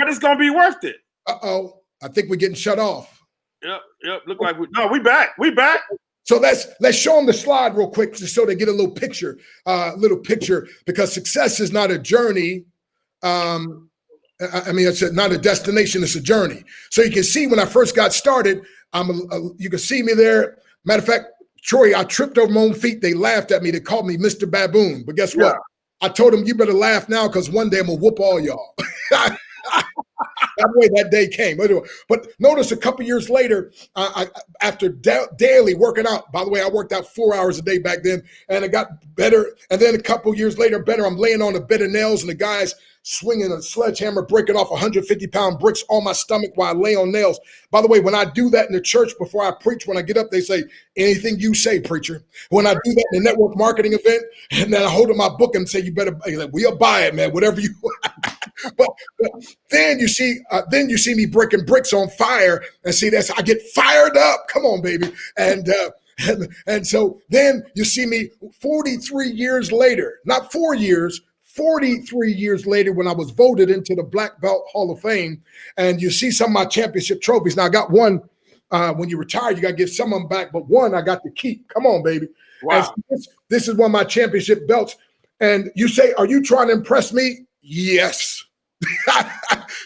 but it's gonna be worth it. Uh-oh. I think we're getting shut off. Yep. Look like we back. We back. So let's show them the slide real quick just so they get a little picture, because success is not a journey. It's not a destination, it's a journey. So you can see when I first got started, you can see me there. Matter of fact, Troy, I tripped over my own feet. They laughed at me. They called me Mr. Baboon. But guess what? I told them, you better laugh now because one day I'm going to whoop all y'all. That way that day came. But notice a couple years later, after daily working out, by the way, I worked out 4 hours a day back then, and it got better. And then a couple years later, I'm laying on a bed of nails, and the guy's swinging a sledgehammer, breaking off 150-pound bricks on my stomach while I lay on nails. By the way, when I do that in the church before I preach, when I get up, they say, anything you say, preacher. When I do that in a network marketing event, and then I hold up my book and say, you better, we'll buy it, man, whatever you want. but then you see me breaking bricks on fire, and see, I get fired up. Come on, baby. And so then you see me 43 years later, not 4 years, 43 years later, when I was voted into the Black Belt Hall of Fame, and you see some of my championship trophies. Now, I got one. When you retire, you got to give some of them back, but one I got to keep. Come on, baby. Wow. This is one of my championship belts. And you say, are you trying to impress me? Yes.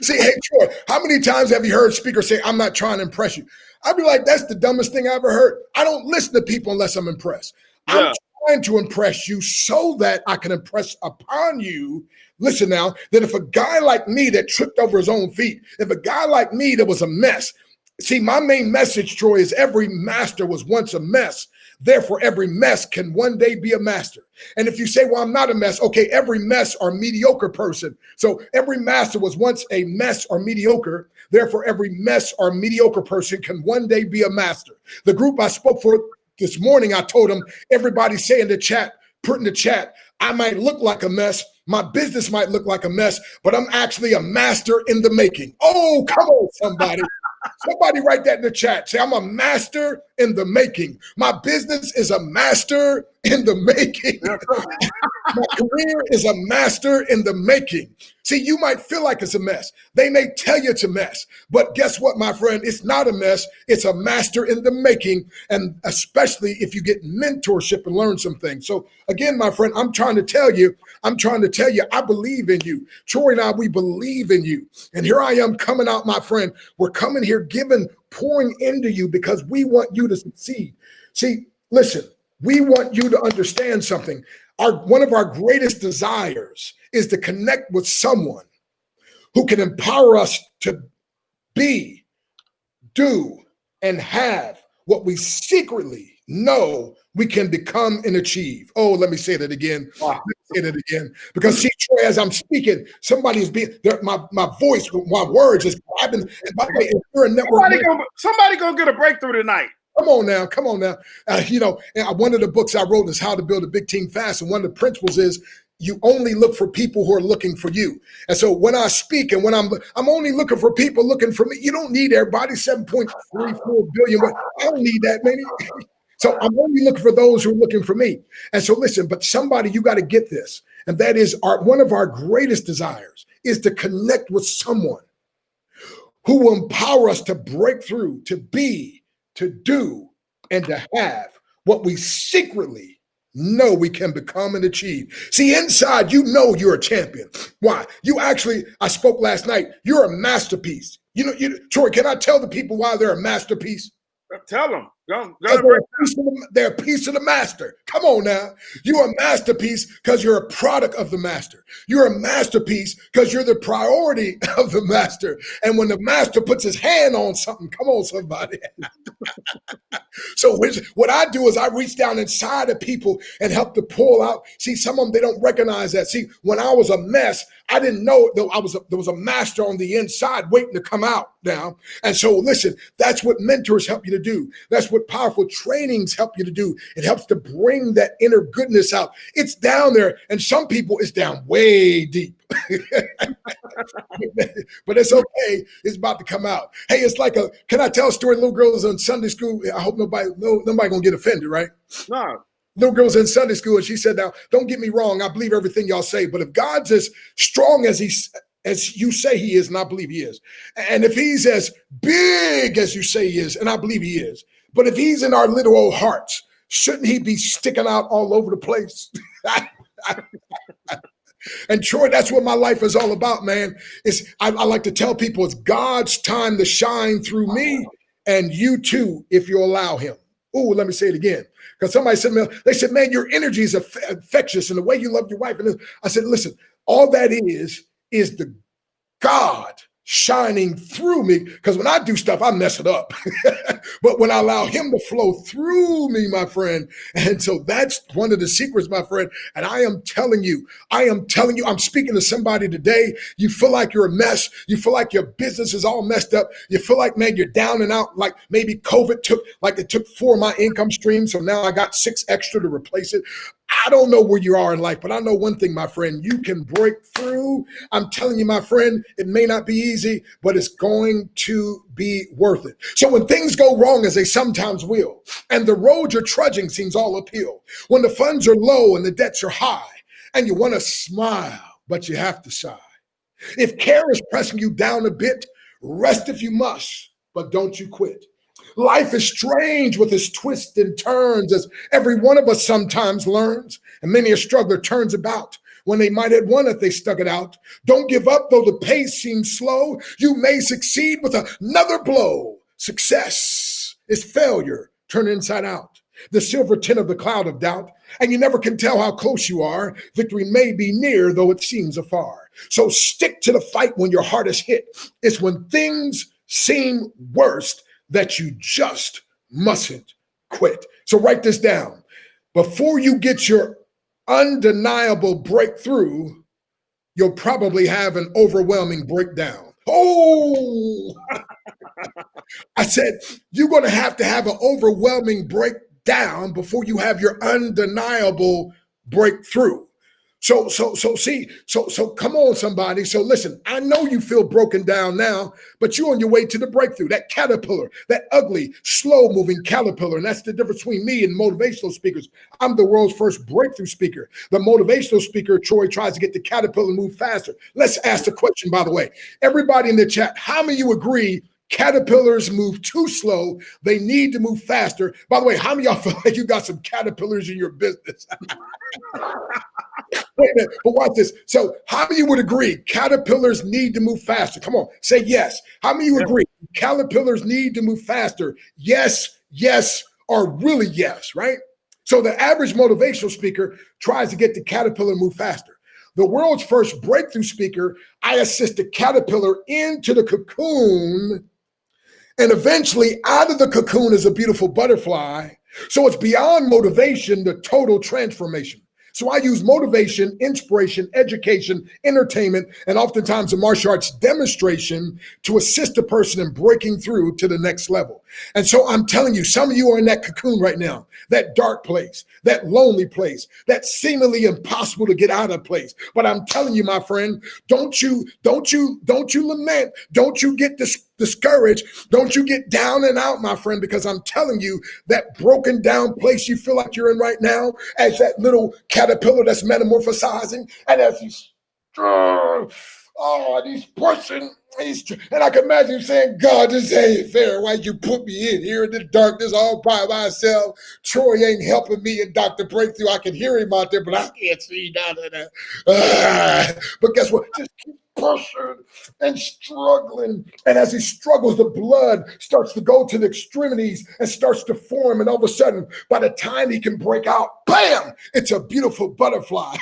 See, hey, Troy, how many times have you heard speakers say, I'm not trying to impress you? I'd be like, that's the dumbest thing I ever heard. I don't listen to people unless I'm impressed. Yeah. I'm trying to impress you so that I can impress upon you. Listen now, that if a guy like me that tripped over his own feet, if a guy like me that was a mess, see, my main message, Troy, is every master was once a mess. Therefore, every mess can one day be a master. And if you say, well, I'm not a mess, okay, every mess or mediocre person. So every master was once a mess or mediocre. Therefore, every mess or mediocre person can one day be a master. The group I spoke for this morning, I told them, everybody say in the chat, put in the chat, I might look like a mess. My business might look like a mess, but I'm actually a master in the making. Oh, come on, somebody. Somebody write that in the chat. Say, I'm a master in the making. My business is a master in the making. My career is a master in the making. See, you might feel like it's a mess. They may tell you it's a mess. But guess what, my friend? It's not a mess. It's a master in the making. And especially if you get mentorship and learn some things. So again, my friend, I'm trying to tell you, I believe in you. Troy and I, we believe in you. And here I am coming out, my friend. We're coming here pouring into you because we want you to succeed. See, listen, we want you to understand something. One of our greatest desires is to connect with someone who can empower us to be, do, and have what we secretly know we can become and achieve. Oh, let me say that again. Wow. Let me say that again. Because see, Troy, as I'm speaking, somebody's being my voice, my words is grabbing. And by the way, if you're a network, somebody gonna get a breakthrough tonight. Come on now. And one of the books I wrote is How to Build a Big Team Fast. And one of the principles is you only look for people who are looking for you. And so when I speak and when I'm only looking for people looking for me, you don't need everybody, 7.34 billion. But I don't need that many. So I'm only looking for those who are looking for me. And so listen, but somebody, you got to get this. And that is one of our greatest desires is to connect with someone who will empower us to break through, to be, to do, and to have what we secretly know we can become and achieve. See, inside, you know you're a champion. Why? I spoke last night, you're a masterpiece. Troy, can I tell the people why they're a masterpiece? Tell them. They're a piece of the master. Come on now. You're a masterpiece because you're a product of the master. You're a masterpiece because you're the priority of the master. And when the master puts his hand on something, come on, somebody. So what I do is I reach down inside of people and help to pull out. See, some of them, they don't recognize that. See, when I was a mess, I didn't know there was a master on the inside waiting to come out now. And so listen, that's what mentors help you to do. That's what powerful trainings help you to do. It helps to bring that inner goodness out. It's down there. And some people, it's down way deep. But it's okay. It's about to come out. Hey, it's like can I tell a story? Little girls in Sunday school. I hope nobody gonna get offended, right? No. Little girls in Sunday school, and she said, now, don't get me wrong. I believe everything y'all say, but if God's as strong as as you say he is, and I believe he is, and if he's as big as you say he is, and I believe he is, but if he's in our little old hearts, shouldn't he be sticking out all over the place? And Troy, that's what my life is all about, man. I like to tell people it's God's time to shine through me and you too, if you allow him. Oh, let me say it again. Because somebody said, they said, man, your energy is infectious and the way you love your wife. And I said, listen, all that is the God shining through me, because when I do stuff, I mess it up. But when I allow him to flow through me, my friend, and so that's one of the secrets, my friend. And I am telling you, I'm speaking to somebody today. You feel like you're a mess. You feel like your business is all messed up. You feel like, man, you're down and out. Like maybe COVID took 4 of my income streams. So now I got 6 extra to replace it. I don't know where you are in life, but I know one thing, my friend, you can break through. I'm telling you, my friend, it may not be easy, but it's going to be worth it. So when things go wrong, as they sometimes will, and the road you're trudging seems all uphill, when the funds are low and the debts are high, and you want to smile, but you have to sigh. If care is pressing you down a bit, rest if you must, but don't you quit. Life is strange with its twists and turns, as every one of us sometimes learns, and many a struggler turns about when they might have won if they stuck it out. Don't give up, though the pace seems slow. You may succeed with another blow. Success is failure turned inside out, the silver tint of the cloud of doubt, and you never can tell how close you are. Victory may be near, though it seems afar. So stick to the fight when your heart is hit. It's when things seem worst that you just mustn't quit. So write this down. Before you get your undeniable breakthrough, you'll probably have an overwhelming breakdown. Oh, I said, you're going to have an overwhelming breakdown before you have your undeniable breakthrough. So come on, somebody. So listen, I know you feel broken down now, but you're on your way to the breakthrough. That caterpillar, that ugly, slow-moving caterpillar, and that's the difference between me and motivational speakers. I'm the world's first breakthrough speaker. The motivational speaker, Troy, tries to get the caterpillar to move faster. Let's ask the question, by the way. Everybody in the chat, how many of you agree caterpillars move too slow? They need to move faster. By the way, how many of y'all feel like you got some caterpillars in your business? Wait a minute, but watch this. So how many of you would agree caterpillars need to move faster? Come on, say yes. How many of you agree caterpillars need to move faster? Yes, yes, or really yes, right? So the average motivational speaker tries to get the caterpillar to move faster. The world's first breakthrough speaker, I assist the caterpillar into the cocoon, and eventually out of the cocoon is a beautiful butterfly. So it's beyond motivation, the total transformation. So I use motivation, inspiration, education, entertainment, and oftentimes a martial arts demonstration to assist a person in breaking through to the next level. And so I'm telling you, some of you are in that cocoon right now, that dark place, that lonely place, that seemingly impossible to get out of place. But I'm telling you, my friend, don't you lament, don't you get discouraged, don't you get down and out, my friend, because I'm telling you, that broken down place you feel like you're in right now, as that little caterpillar that's metamorphosizing, and as he's he's pushing, and I can imagine you saying, God, this ain't fair. Why you put me in here in the darkness all by myself? Troy ain't helping me in Dr. Breakthrough. I can hear him out there, but I can't see down there. But guess what? Just keep pushing and struggling. And as he struggles, the blood starts to go to the extremities and starts to form. And all of a sudden, by the time he can break out, bam, it's a beautiful butterfly.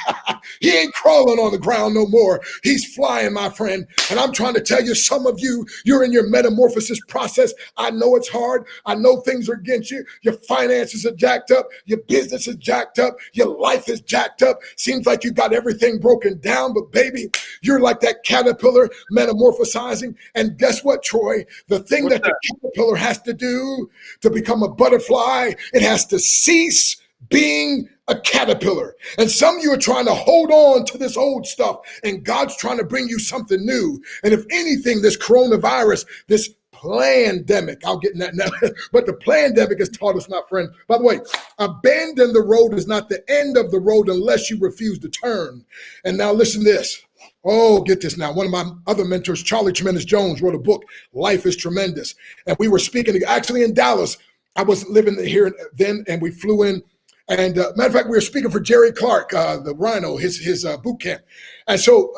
He ain't crawling on the ground no more. He's flying, my friend. And I'm trying to tell you, some of you, you're in your metamorphosis process. I know it's hard. I know things are against you. Your finances are jacked up. Your business is jacked up. Your life is jacked up. Seems like you got everything broken down, but baby, you're like that caterpillar metamorphosizing. And guess what, Troy? The thing that the caterpillar has to do to become a butterfly, it has to cease being a caterpillar. And some of you are trying to hold on to this old stuff, and God's trying to bring you something new. And if anything, this coronavirus, this pandemic, I'll get in that now, but the pandemic has taught us, my friend. By the way, abandon the road is not the end of the road unless you refuse to turn. And now listen to this. Oh, get this now. One of my other mentors, Charlie Tremendous Jones, wrote a book, Life is Tremendous. And we were speaking actually in Dallas. I was living here then, and we flew in. And matter of fact, we were speaking for Jerry Clark, the Rhino, his boot camp. And so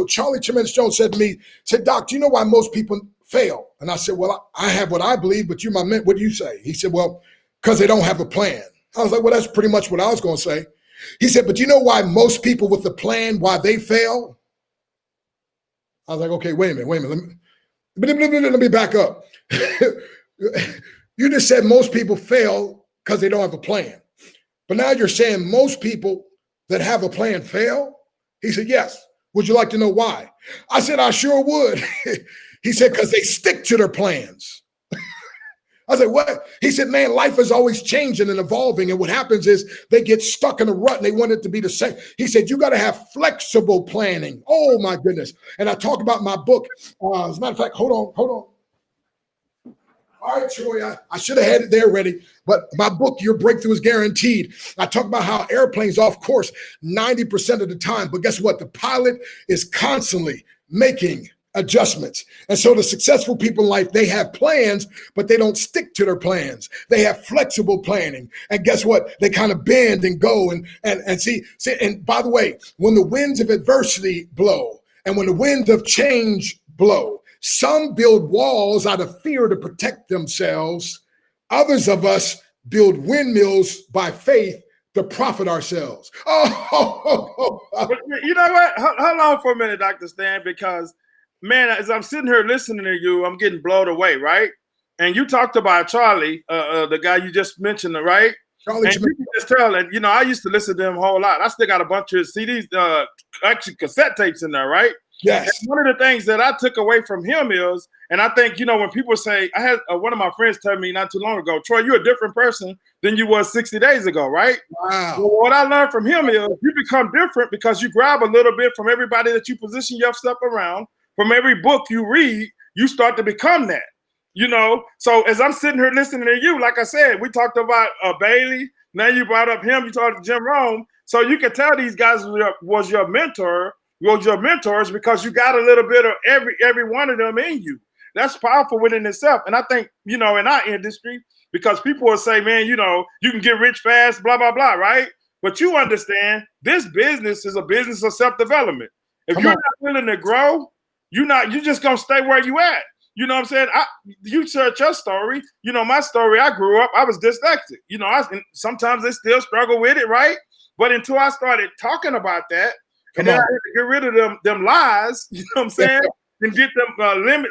Charlie Tremendous Jones said to me, said, Doc, do you know why most people fail? And I said, well, I have what I believe, but you're my man. What do you say? He said, well, because they don't have a plan. I was like, well, that's pretty much what I was going to say. He said, but you know why most people with a plan, why they fail? I was like, okay, wait a minute. Let me back up. You just said most people fail because they don't have a plan. But now you're saying most people that have a plan fail? He said, yes. Would you like to know why? I said, I sure would. He said, because they stick to their plans. I said, what? He said, man, life is always changing and evolving. And what happens is they get stuck in a rut and they want it to be the same. He said, you got to have flexible planning. Oh, my goodness. And I talk about my book. As a matter of fact, hold on. All right, Troy, I should have had it there ready. But my book, Your Breakthrough is Guaranteed. I talk about how airplanes off course 90% of the time. But guess what? The pilot is constantly making adjustments. And so the successful people in life, they have plans, but they don't stick to their plans. They have flexible planning. And guess what? They kind of bend and go and see. And by the way, when the winds of adversity blow and when the winds of change blow, some build walls out of fear to protect themselves. Others of us build windmills by faith to profit ourselves. But you know what? Hold on for a minute, Dr. Stan, because, man, as I'm sitting here listening to you, I'm getting blown away, right? And you talked about Charlie, the guy you just mentioned, right? Charlie, and you can just tell that, I used to listen to him a whole lot. I still got a bunch of CDs, actually cassette tapes in there, right? Yes. And one of the things that I took away from him is, and I think, when people say, I had one of my friends tell me not too long ago, Troy, you're a different person than you was 60 days ago, right? Wow. Well, what I learned from him is you become different because you grab a little bit from everybody that you position yourself around. From every book you read, you start to become that, So as I'm sitting here listening to you, like I said, we talked about Bailey. Now you brought up him. You talked to Jim Rome. So you can tell these guys was your mentors because you got a little bit of every one of them in you. That's powerful within itself. And I think, in our industry, because people will say, man, you can get rich fast, blah, blah, blah, right? But you understand this business is a business of self-development. If you're not willing to grow, you're just going to stay where you at. You know what I'm saying? You search your story. My story, I grew up, I was dyslexic. Sometimes I still struggle with it, right? But until I started talking about that, and then I had to get rid of them lies, you know what I'm saying? And get them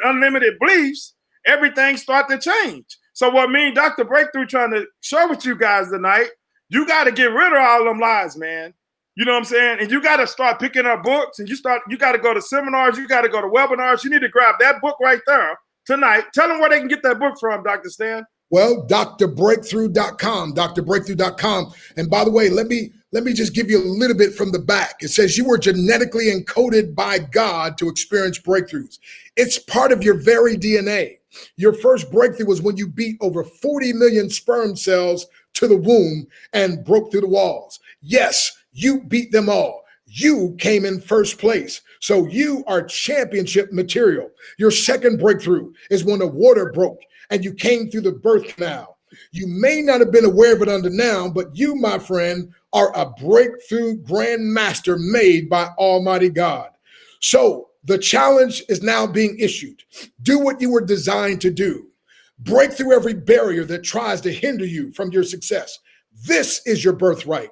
unlimited beliefs, everything started to change. So what me and Dr. Breakthrough trying to share with you guys tonight, you got to get rid of all them lies, man. You know what I'm saying? And you got to start picking up books and you got to go to seminars. You got to go to webinars. You need to grab that book right there tonight. Tell them where they can get that book from, Dr. Stan. Well, drbreakthrough.com, drbreakthrough.com. And by the way, let me just give you a little bit from the back. It says you were genetically encoded by God to experience breakthroughs. It's part of your very DNA. Your first breakthrough was when you beat over 40 million sperm cells to the womb and broke through the walls. Yes, you beat them all. You came in first place. So you are championship material. Your second breakthrough is when the water broke and you came through the birth canal. You may not have been aware of it until now, but you, my friend, are a breakthrough grandmaster made by Almighty God. So the challenge is now being issued. Do what you were designed to do. Break through every barrier that tries to hinder you from your success. This is your birthright.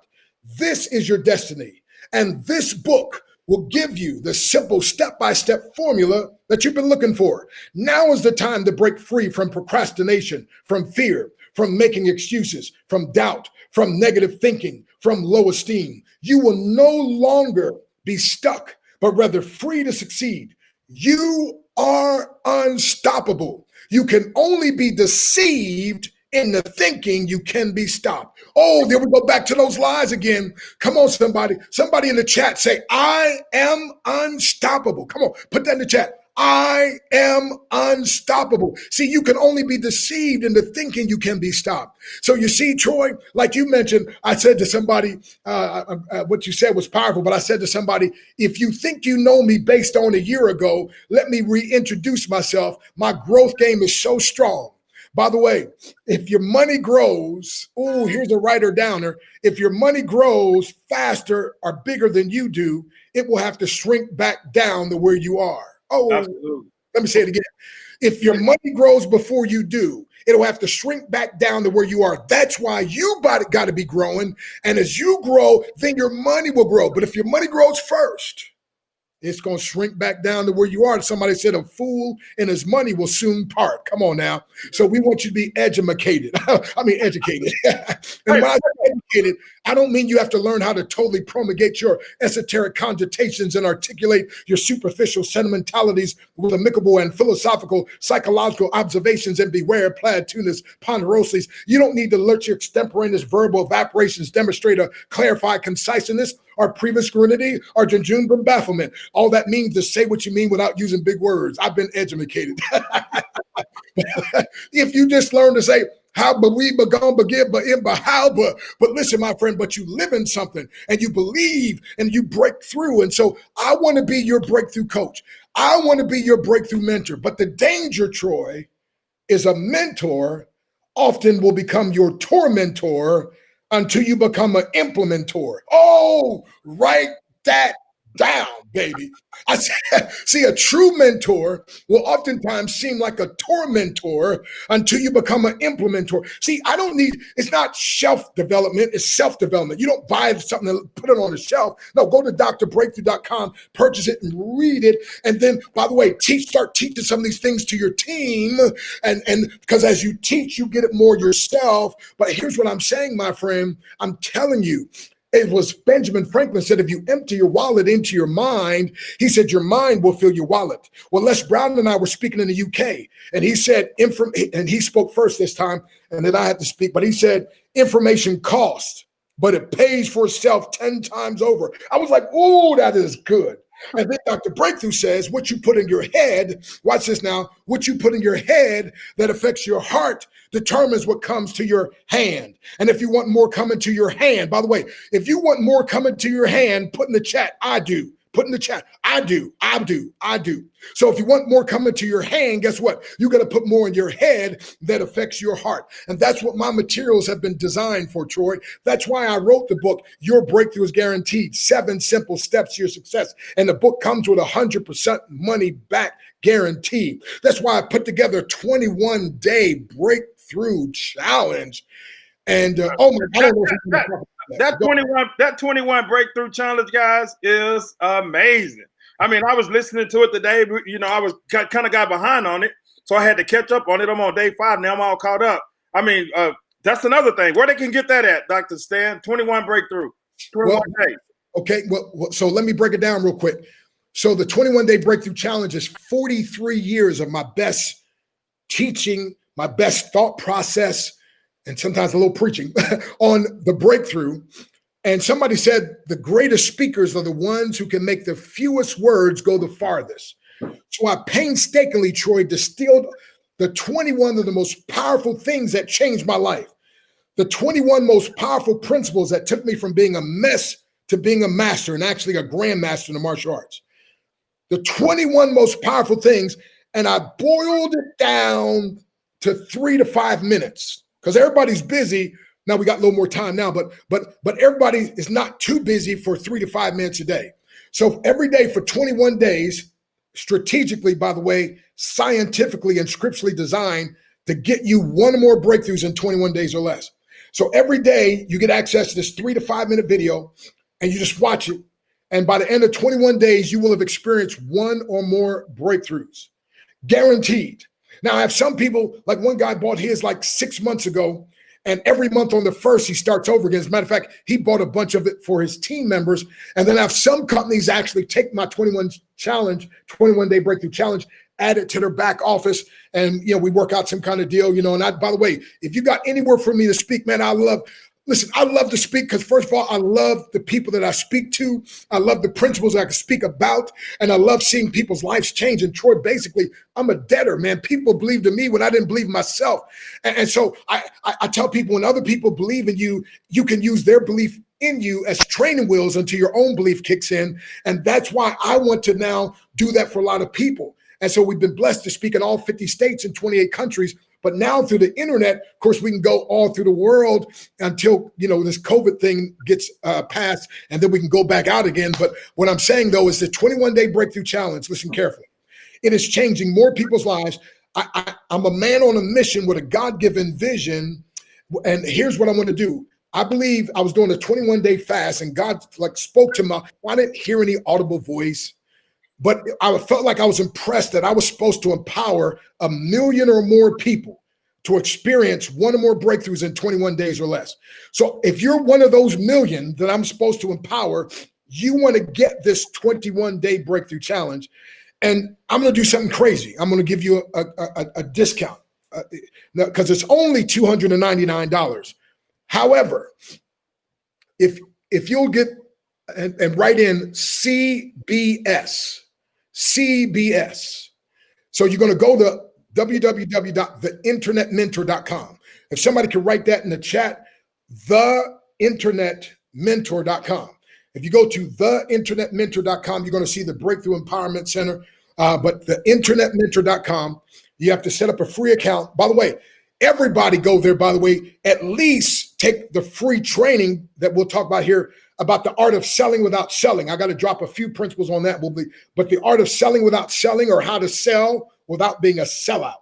This is your destiny. And this book will give you the simple step-by-step formula that you've been looking for. Now is the time to break free from procrastination, from fear, from making excuses, from doubt, from negative thinking, from low esteem. You will no longer be stuck, but rather free to succeed. You are unstoppable. You can only be deceived in the thinking you can be stopped. Oh, there we go back to those lies again. Come on, somebody. Somebody in the chat say, I am unstoppable. Come on, put that in the chat. I am unstoppable. See, you can only be deceived into thinking you can be stopped. So you see, Troy, like you mentioned, I said to somebody, what you said was powerful, but I said to somebody, if you think you know me based on a year ago, let me reintroduce myself. My growth game is so strong. By the way, if your money grows, oh, here's a writer downer. If your money grows faster or bigger than you do, it will have to shrink back down to where you are. Oh, Absolutely. let me say it again. If your money grows before you do, it'll have to shrink back down to where you are. That's why you got to be growing. And as you grow, then your money will grow. But if your money grows first, it's going to shrink back down to where you are. Somebody said a fool and his money will soon part. Come on now. So we want you to be educated. I mean, educated. And when I say educated, I don't mean you have to learn how to totally promulgate your esoteric cogitations and articulate your superficial sentimentalities with amicable and philosophical psychological observations and beware platitudinous ponderosities. You don't need to let your extemporaneous verbal evaporations demonstrate a clarified conciseness or previous scrutiny or jejune bafflement. All that means is say what you mean without using big words. I've been educated. If you just learn to say, how but we begun begin but in but how but listen, my friend, but you live in something and you believe and you break through. And so I want to be your breakthrough coach. I want to be your breakthrough mentor. But the danger, Troy, is a mentor often will become your tormentor until you become an implementor. Oh, write that down, baby. I see, a true mentor will oftentimes seem like a tormentor until you become an implementor. See, I don't need, it's not shelf development, it's self-development. You don't buy something and put it on the shelf. No, go to drbreakthrough.com, purchase it and read it. And then, by the way, start teaching some of these things to your team. And because as you teach, you get it more yourself. But here's what I'm saying, my friend. I'm telling you, it was Benjamin Franklin said, if you empty your wallet into your mind, he said, your mind will fill your wallet. Well, Les Brown and I were speaking in the UK, and he said, and he spoke first this time, and then I had to speak, but he said, information costs, but it pays for itself 10 times over. I was like, oh, that is good. And then Dr. Breakthrough says, what you put in your head, watch this now, what you put in your head that affects your heart determines what comes to your hand. And if you want more coming to your hand, by the way, if you want more coming to your hand, put in the chat, I do. Put in the chat, I do. So if you want more coming to your hand, guess what? You got to put more in your head that affects your heart. And that's what my materials have been designed for, Troy. That's why I wrote the book, Your Breakthrough is Guaranteed, 7 Simple Steps to Your Success. And the book comes with 100% money back guarantee. That's why I put together a 21-day breakthrough challenge. And oh my God, that 21 breakthrough challenge, guys, is amazing. I mean, I was listening to it today. You know, I was kind of got behind on it, so I had to catch up on it. I'm on day 5 now. I'm all caught up. I mean, that's another thing. Where they can get that at, Dr. Stan? 21 breakthrough, 21 days. Okay, well, so let me break it down real quick. So the 21-day breakthrough challenge is 43 years of my best teaching, my best thought process, and sometimes a little preaching on the breakthrough. And somebody said the greatest speakers are the ones who can make the fewest words go the farthest. So I painstakingly, Troy, distilled the 21 of the most powerful things that changed my life. The 21 most powerful principles that took me from being a mess to being a master, and actually a grandmaster in the martial arts. The 21 most powerful things, and I boiled it down to 3 to 5 minutes. Because everybody's busy. Now we got a little more time now, but everybody is not too busy for 3 to 5 minutes a day. So every day for 21 days, strategically, by the way, scientifically and scripturally designed to get you one or more breakthroughs in 21 days or less. So every day you get access to this 3 to 5 minute video and you just watch it. And by the end of 21 days, you will have experienced one or more breakthroughs, guaranteed. Now, I have some people, like one guy bought his like 6 months ago, and every month on the 1st, he starts over again. As a matter of fact, he bought a bunch of it for his team members. And then I have some companies actually take my 21-day breakthrough challenge, add it to their back office, and we work out some kind of deal, And by the way, if you got anywhere for me to speak, man, I love Listen, I love to speak because, first of all, I love the people that I speak to. I love the principles I can speak about, and I love seeing people's lives change. And Troy, basically, I'm a debtor, man. People believed in me when I didn't believe in myself. And so I tell people, when other people believe in you, you can use their belief in you as training wheels until your own belief kicks in. And that's why I want to now do that for a lot of people. And so we've been blessed to speak in all 50 states and 28 countries. But now through the internet, of course, we can go all through the world until, this COVID thing gets passed, and then we can go back out again. But what I'm saying, though, is the 21-day breakthrough challenge. Listen carefully. It is changing more people's lives. I'm a man on a mission with a God-given vision. And here's what I want to do. I believe I was doing a 21-day fast, and God spoke to my, I didn't hear any audible voice. But I felt like I was impressed that I was supposed to empower 1 million or more people to experience one or more breakthroughs in 21 days or less. So if you're one of those million that I'm supposed to empower, you want to get this 21-day breakthrough challenge. And I'm going to do something crazy. I'm going to give you a discount because it's only $299. However, if you'll get and write in CBS. So you're going to go to www.theinternetmentor.com. If somebody can write that in the chat, theinternetmentor.com. If you go to theinternetmentor.com, you're going to see the Breakthrough Empowerment Center. But theinternetmentor.com, you have to set up a free account. By the way, everybody go there, by the way, at least take the free training that we'll talk about here about the art of selling without selling. I got to drop a few principles on that. But the art of selling without selling, or how to sell without being a sellout.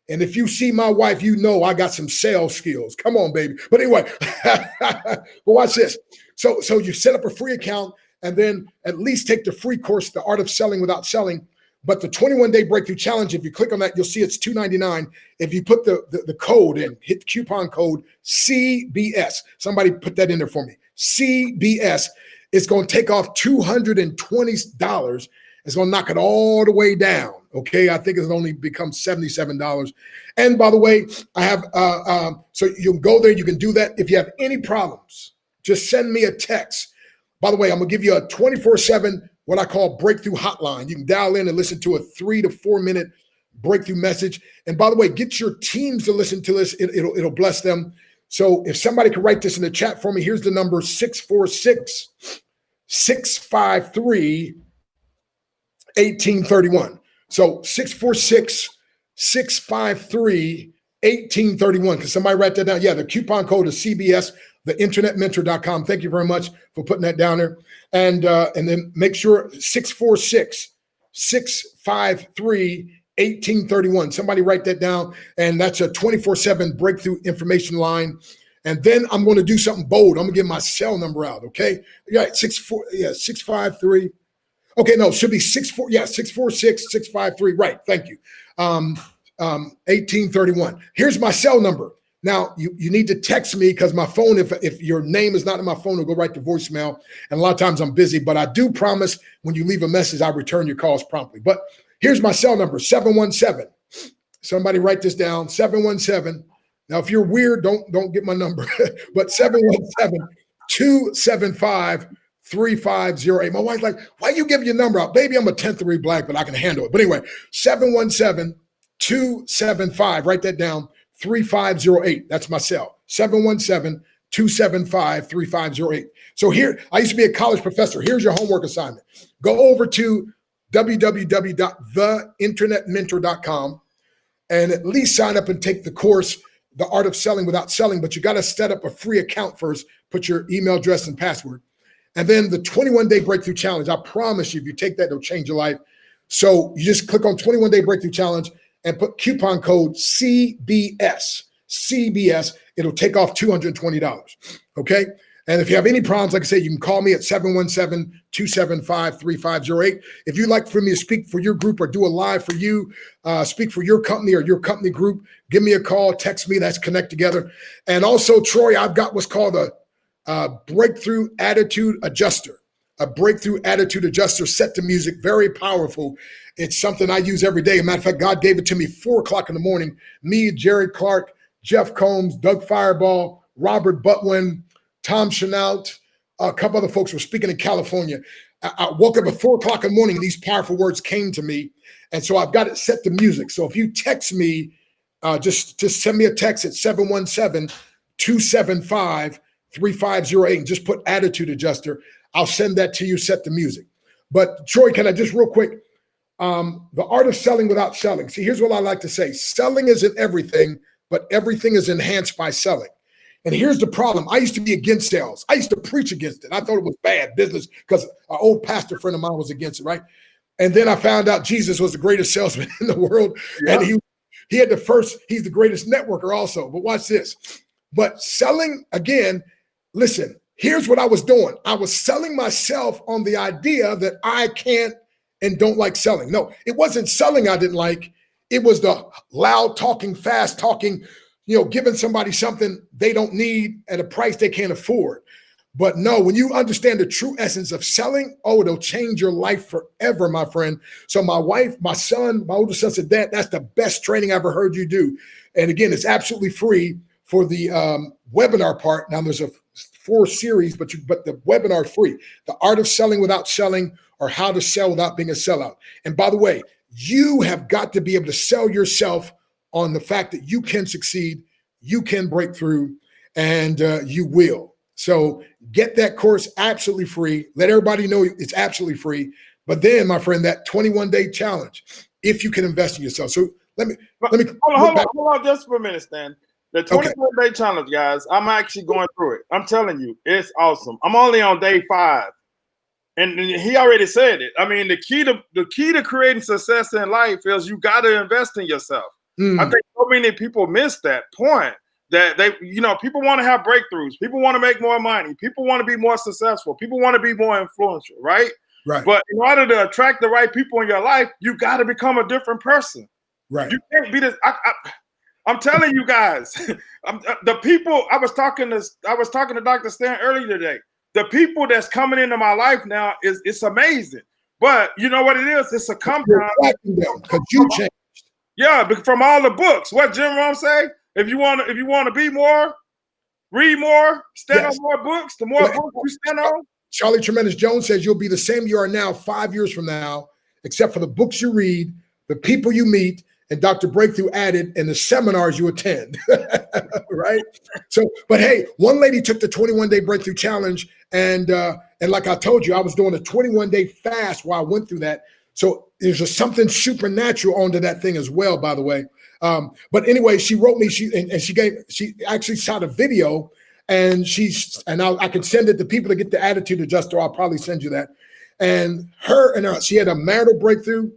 And if you see my wife, you know I got some sales skills. Come on, baby. But anyway, but watch this. So you set up a free account and then at least take the free course, The Art of Selling Without Selling. But the 21-day breakthrough challenge, if you click on that, you'll see it's $299. If you put the code in, hit the coupon code CBS. Somebody put that in there for me. CBS is going to take off $220. It's going to knock it all the way down. Okay, I think it's only become $77. And by the way, I have so you can go there. You can do that. If you have any problems, just send me a text. By the way, I'm gonna give you a 24/7 what I call breakthrough hotline. You can dial in and listen to a 3 to 4 minute breakthrough message. And by the way, get your teams to listen to this. It'll bless them. So if somebody could write this in the chat for me, here's the number: 646-653-1831. So 646-653-1831. Can somebody write that down? Yeah, the coupon code is CBS, theinternetmentor.com. Thank you very much for putting that down there. And then make sure 646-653-1831. Somebody write that down. And that's a 24/7 breakthrough information line. And then I'm going to do something bold. I'm going to give my cell number out. Okay. Yeah. 653. Okay. No, it should be 646-653. Right. Thank you. 1831. Here's my cell number. Now you need to text me because my phone, if your name is not in my phone, it'll go right to voicemail. And a lot of times I'm busy, but I do promise when you leave a message, I return your calls promptly. But here's my cell number: 717. Somebody write this down: 717. Now, if you're weird, don't get my number, but 717-275-3508. My wife's like, why you give your number out? Baby, I'm a 10th degree black, but I can handle it. But anyway, 717-275, write that down, 3508. That's my cell, 717-275-3508. So here, I used to be a college professor. Here's your homework assignment. Go over to www.theinternetmentor.com and at least sign up and take the course, The Art of Selling Without Selling. But you got to set up a free account first, put your email address and password. And then the 21-day breakthrough challenge. I promise you, if you take that, it'll change your life. So you just click on 21-day breakthrough challenge and put coupon code CBS. It'll take off $220. Okay. And if you have any problems, like I said, you can call me at 717-275-3508. If you'd like for me to speak for your group or do a live for you, speak for your company or your company group, give me a call, text me. Let's connect together. And also, Troy, I've got what's called a breakthrough attitude adjuster. A breakthrough attitude adjuster set to music, very powerful. It's something I use every day. As a matter of fact, God gave it to me 4 o'clock in the morning. Me, Jerry Clark, Jeff Combs, Doug Fireball, Robert Butwin, Tom Chenault, a couple other folks were speaking in California. I woke up at 4 o'clock in the morning and these powerful words came to me. And so I've got it set to music. So if you text me, just send me a text at 717-275-3508 and just put attitude adjuster. I'll send that to you, set the music. But Troy, can I just real quick, the art of selling without selling. See, here's what I like to say. Selling isn't everything, but everything is enhanced by selling. And here's the problem. I used to be against sales. I used to preach against it. I thought it was bad business because an old pastor friend of mine was against it, right? And then I found out Jesus was the greatest salesman in the world. Yeah. And he had he's the greatest networker also. But watch this. But selling, again, listen, here's what I was doing. I was selling myself on the idea that I can't and don't like selling. No, it wasn't selling I didn't like. It was the loud talking, fast talking, giving somebody something they don't need at a price they can't afford. But no, when you understand the true essence of selling, it'll change your life forever, my friend. So my wife, my son, my older son said, Dad, that's the best training I ever heard you do. And again, it's absolutely free for the webinar part. Now there's a 4 series, but the webinar is free. The Art of Selling Without Selling, or How to Sell Without Being a Sellout. And by the way, you have got to be able to sell yourself on the fact that you can succeed, you can break through, and you will. So get that course absolutely free. Let everybody know it's absolutely free. But then, my friend, that 21-day challenge, if you can invest in yourself. So let me hold on just for a minute, Stan. The 21-day challenge, guys, I'm actually going through it. I'm telling you, it's awesome. I'm only on day 5. And he already said it. I mean, the key to creating success in life is you got to invest in yourself. I think so many people miss that point, that people want to have breakthroughs. People want to make more money. People want to be more successful. People want to be more influential, right? Right. But in order to attract the right people in your life, you got to become a different person. Right. You can't be this. I'm telling you guys, the people I was talking to Dr. Stan earlier today. The people that's coming into my life now it's amazing. But you know what it is? It's a compound. Because you changed. Yeah, from all the books. What Jim Rohn say? If you want to be more, read more, stand on more books. The more books you stand on. Charlie Tremendous Jones says you'll be the same you are now 5 years from now, except for the books you read, the people you meet, and Dr. Breakthrough added, and the seminars you attend. Right? So, but hey, one lady took the 21-day breakthrough challenge, and like I told you, I was doing a 21-day fast while I went through that. So there's just something supernatural onto that thing as well, by the way. But anyway, she wrote me, she actually shot a video, and I can send it to people to get the attitude adjuster. I'll probably send you that. And she had a marital breakthrough.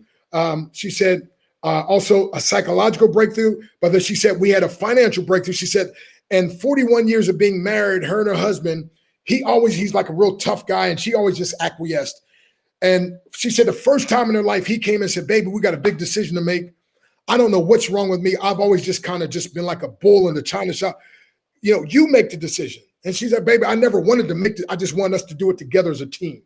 She said also a psychological breakthrough, but then she said we had a financial breakthrough. She said, and 41 years of being married, her and her husband, he's like a real tough guy, and she always just acquiesced. And she said the first time in her life he came and said, baby, we got a big decision to make. I don't know what's wrong with me. I've always just kind of just been like a bull in the china shop. You make the decision. And she said, baby, I never wanted to make it. I just want us to do it together as a team.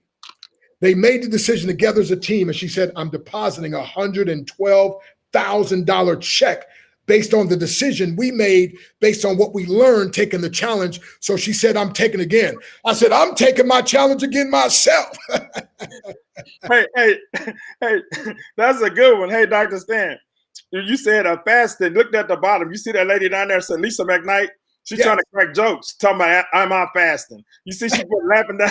They made the decision together as a team. And she said, I'm depositing $112,000 check based on the decision we made, based on what we learned taking the challenge. So she said, I'm taking again. I said, I'm taking my challenge again myself. Hey, that's a good one. Hey, Dr. Stan, you said fasting. Looked at the bottom. You see that lady down there, said Lisa McKnight? She's trying to crack jokes, talking about I'm on fasting. You see, she put laughing down.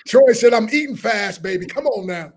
Troy said, I'm eating fast, baby. Come on now.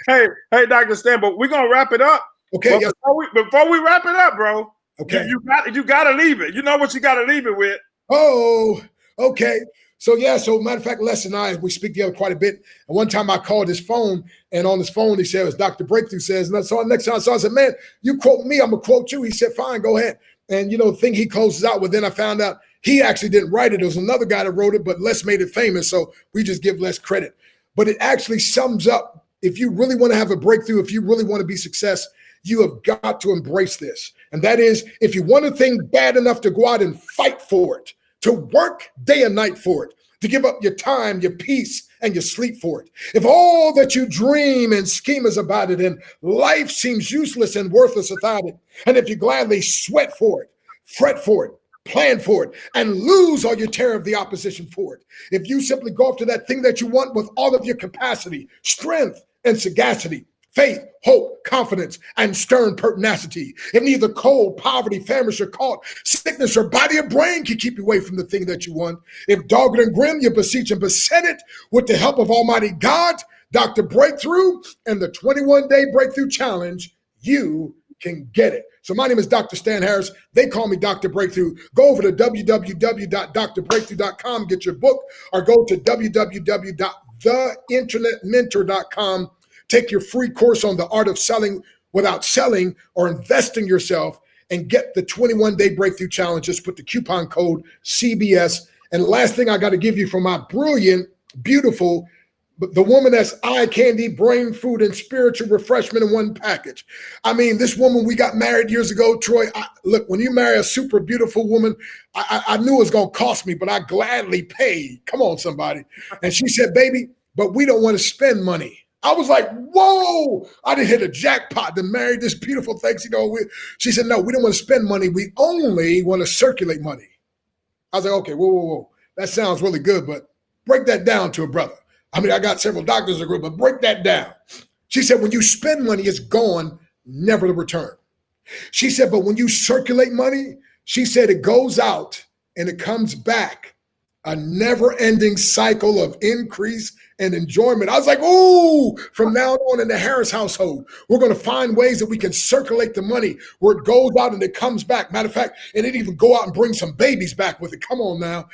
Hey, Dr. Stan, but we're going to wrap it up. Okay. Yes. Before we wrap it up, bro, okay, you got to leave it. You know what you got to leave it with. Oh, okay. So matter of fact, Les and I, we speak together quite a bit. And one time I called his phone, and on his phone, he said, as Dr. Breakthrough says, and so next time I said, man, you quote me, I'm going to quote you. He said, fine, go ahead. And, the thing he closes out with, then I found out he actually didn't write it. There was another guy that wrote it, but Les made it famous. So we just give Les credit. But it actually sums up, if you really want to have a breakthrough, if you really want to be success, you have got to embrace this. And that is, if you want a thing bad enough to go out and fight for it, to work day and night for it, to give up your time, your peace, and your sleep for it. If all that you dream and scheme is about it, and life seems useless and worthless without it, and if you gladly sweat for it, fret for it, plan for it, and lose all your terror of the opposition for it. If you simply go after that thing that you want with all of your capacity, strength, and sagacity, faith, hope, confidence, and stern pertinacity. If neither cold, poverty, famish, or caught, sickness, or body or brain can keep you away from the thing that you want. If dogged and grim, you beseech and beset it with the help of Almighty God, Dr. Breakthrough, and the 21-day Breakthrough Challenge, you can get it. So my name is Dr. Stan Harris. They call me Dr. Breakthrough. Go over to www.drbreakthrough.com, get your book, or go to www.theinternetmentor.com. Take your free course on the art of selling without selling or investing yourself and get the 21-day Breakthrough Challenge. Just put the coupon code CBS. And the last thing I got to give you from my brilliant, beautiful, the woman that's eye candy, brain food, and spiritual refreshment in one package. I mean, this woman, we got married years ago, Troy. Look, when you marry a super beautiful woman, I knew it was going to cost me, but I gladly paid. Come on, somebody. And she said, baby, but we don't want to spend money. I was like, whoa, I done hit a jackpot to marry this beautiful thing. She said, no, we don't want to spend money. We only want to circulate money. I was like, okay, whoa. That sounds really good, but break that down to a brother. I mean, I got several doctors agree, but break that down. She said, when you spend money, it's gone, never to return. She said, but when you circulate money, she said it goes out and it comes back. A never-ending cycle of increase and enjoyment. I was like, ooh, from now on in the Harris household, we're going to find ways that we can circulate the money where it goes out and it comes back. Matter of fact, and it even go out and bring some babies back with it. Come on now.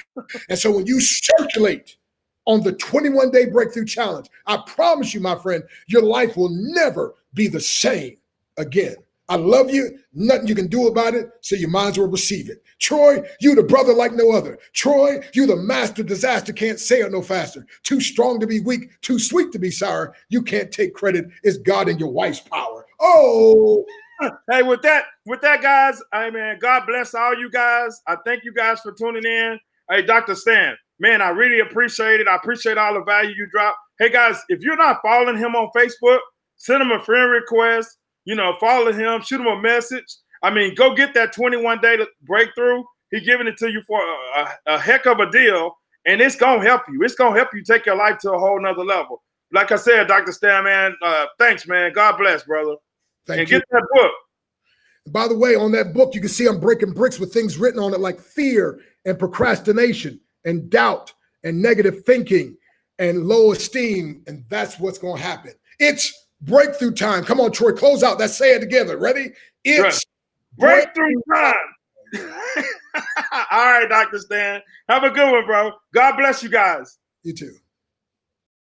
And so when you circulate on the 21-day Breakthrough Challenge, I promise you, my friend, your life will never be the same again. I love you. Nothing you can do about it, so you might as well receive it. Troy, you the brother like no other. Troy, you the master disaster, can't say it no faster. Too strong to be weak, too sweet to be sour. You can't take credit. It's God and your wife's power. Oh. Hey, with that, guys, I mean, God bless all you guys. I thank you guys for tuning in. Hey, Dr. Stan, man, I really appreciate it. I appreciate all the value you drop. Hey, guys, if you're not following him on Facebook, send him a friend request. You know, follow him, shoot him a message. I mean, go get that 21-day breakthrough. He's giving it to you for a heck of a deal, and it's going to help you. It's going to help you take your life to a whole nother level. Like I said, Dr. Stan, man, thanks, man. God bless, brother. Thank you. Get that book. By the way, on that book, you can see I'm breaking bricks with things written on it like fear and procrastination and doubt and negative thinking and low esteem, and that's what's going to happen. It's breakthrough time. Come on, Troy, close out. Let's say it together. Ready? It's breakthrough time. All right, Dr. Stan. Have a good one, bro. God bless you guys. You too.